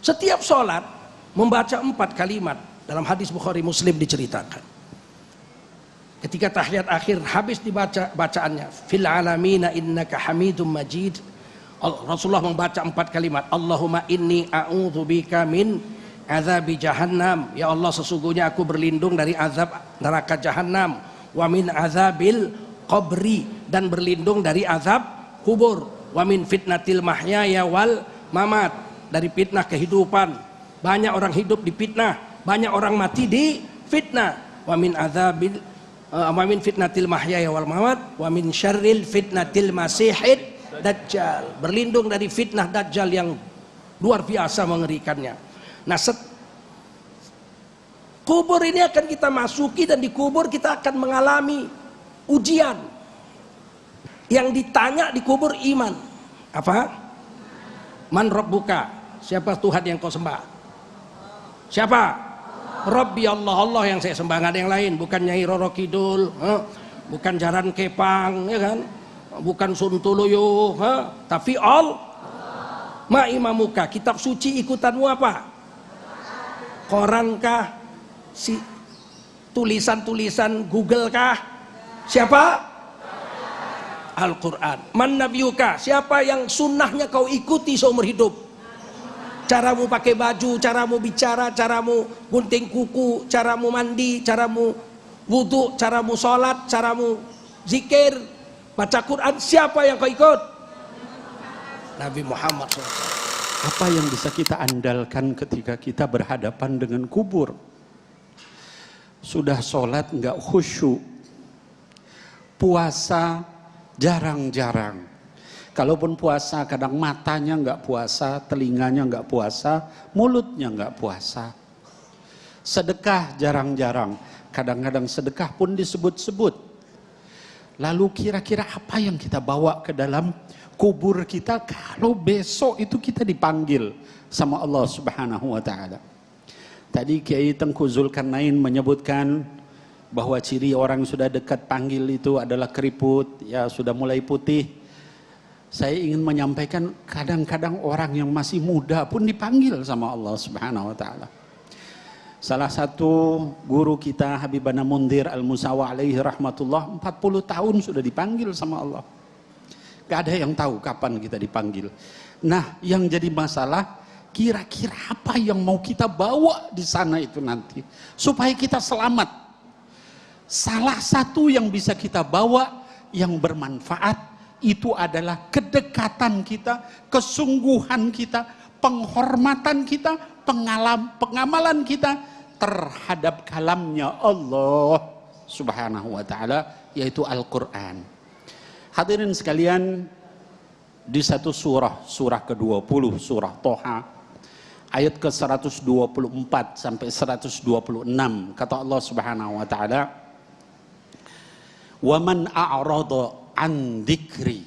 Setiap sholat membaca 4 kalimat. Dalam hadis Bukhari Muslim diceritakan, ketika tahiyat akhir habis dibaca bacaannya, fil alamina innaka hamidum majid, Rasulullah membaca 4 kalimat, Allahumma inni a'udzubika min azabi jahannam, ya Allah sesungguhnya aku berlindung dari azab neraka jahannam, wa min azabil qabri, dan berlindung dari azab kubur, wa min fitnatil mahyaya wal mamat, dari fitnah kehidupan. Banyak orang hidup di fitnah, banyak orang mati di fitnah. Wa min azabil wa min fitnatil mahyaya wal mamat wa min syarril fitnatil masihid dajjal, berlindung dari fitnah dajjal yang luar biasa mengerikannya. Nah, kubur ini akan kita masuki, dan di kubur kita akan mengalami ujian. Yang ditanya di kubur iman. Apa? Man rabbuka? Siapa Tuhan yang kau sembah? Siapa? Rabbi Allah, Allah yang saya sembah, nggak ada yang lain. Bukan Nyai Roro Kidul, bukan Jaran Kepang, ya kan? Bukan Suntuluyo, tapi Ma imamuka, kitab suci ikutanmu apa? Koran kah? Si tulisan-tulisan Google kah? Siapa? Al-Quran. Man nabiyuka, siapa yang sunnahnya kau ikuti seumur hidup? Caramu pakai baju, caramu bicara, caramu gunting kuku, caramu mandi, caramu wudhu, caramu sholat, caramu zikir, baca Quran, siapa yang kau ikut? Nabi Muhammad SAW. Apa yang bisa kita andalkan ketika kita berhadapan dengan kubur? Sudah sholat nggak khusyuk, puasa jarang-jarang. Kalaupun puasa, kadang matanya nggak puasa, telinganya nggak puasa, mulutnya nggak puasa. Sedekah jarang-jarang, kadang-kadang sedekah pun disebut-sebut. Lalu kira-kira apa yang kita bawa ke dalam kubur kita kalau besok itu kita dipanggil sama Allah Subhanahu wa Ta'ala? Tadi Kiai Tengku Zulkarnain menyebutkan bahwa ciri orang sudah dekat panggil itu adalah keriput, ya sudah mulai putih. Saya ingin menyampaikan kadang-kadang orang yang masih muda pun dipanggil sama Allah Subhanahu wa Ta'ala. Salah satu guru kita Habibana Mundir Al-Musawa alaihi rahmatullah, 40 tahun sudah dipanggil sama Allah. Gak ada yang tahu kapan kita dipanggil. Nah, yang jadi masalah, kira-kira apa yang mau kita bawa di sana itu nanti supaya kita selamat. Salah satu yang bisa kita bawa yang bermanfaat itu adalah kedekatan kita, kesungguhan kita, penghormatan kita, pengamalan kita terhadap kalamnya Allah Subhanahu wa Ta'ala, yaitu Al-Quran. Hadirin sekalian, di satu surah ke-20, surah Toha, ayat ke-124 sampai 126, kata Allah Subhanahu wa Ta'ala, "Wa man a'rada an dzikri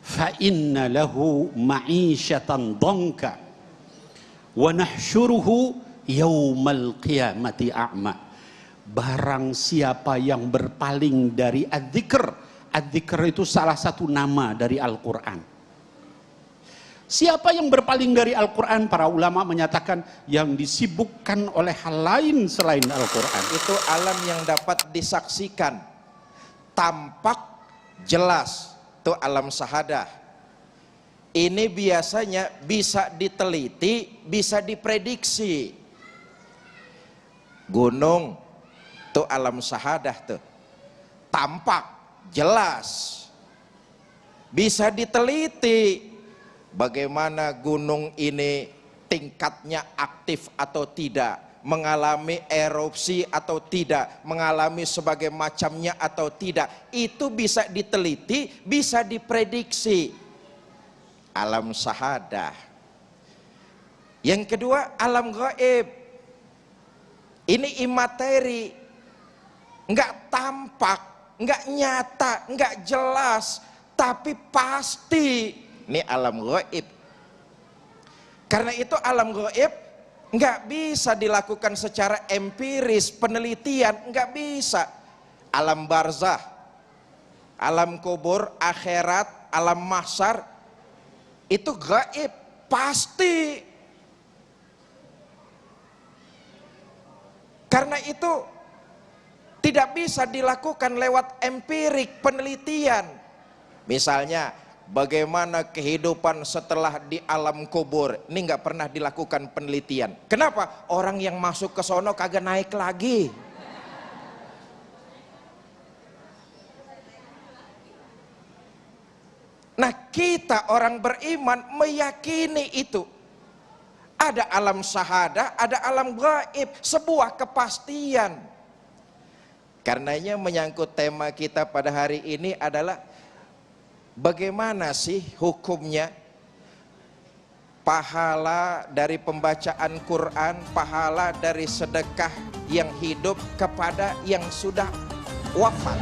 fa inna lahu ma'isyatan dhanka wa nahsyuruhu yaumal qiyamati a'ma." Barang siapa yang berpaling dari adzikr, adzikr itu salah satu nama dari Al-Quran. Siapa yang berpaling dari Al-Quran, para ulama menyatakan yang disibukkan oleh hal lain selain Al-Quran. Itu alam yang dapat disaksikan, tampak jelas, itu alam syahadah. Ini biasanya bisa diteliti, bisa diprediksi. Gunung itu alam syahadah tuh, tampak jelas, bisa diteliti bagaimana gunung ini tingkatnya aktif atau tidak, mengalami erupsi atau tidak, mengalami sebagai macamnya atau tidak. Itu bisa diteliti, bisa diprediksi. Alam syahadah. Yang kedua, alam gaib. Ini imateri, nggak tampak, nggak nyata, nggak jelas, tapi pasti. Ini alam gaib. Karena itu alam gaib nggak bisa dilakukan secara empiris, penelitian, nggak bisa. Alam barzah, alam kubur, akhirat, alam mahsyar, itu gaib, pasti. Karena itu tidak bisa dilakukan lewat empirik, penelitian. Misalnya bagaimana kehidupan setelah di alam kubur, ini nggak pernah dilakukan penelitian. Kenapa? Orang yang masuk ke sono kagak naik lagi. Nah, kita orang beriman meyakini itu. Ada alam syahadah, ada alam gaib, sebuah kepastian. Karenanya menyangkut tema kita pada hari ini adalah bagaimana sih hukumnya pahala dari pembacaan Quran, pahala dari sedekah yang hidup kepada yang sudah wafat.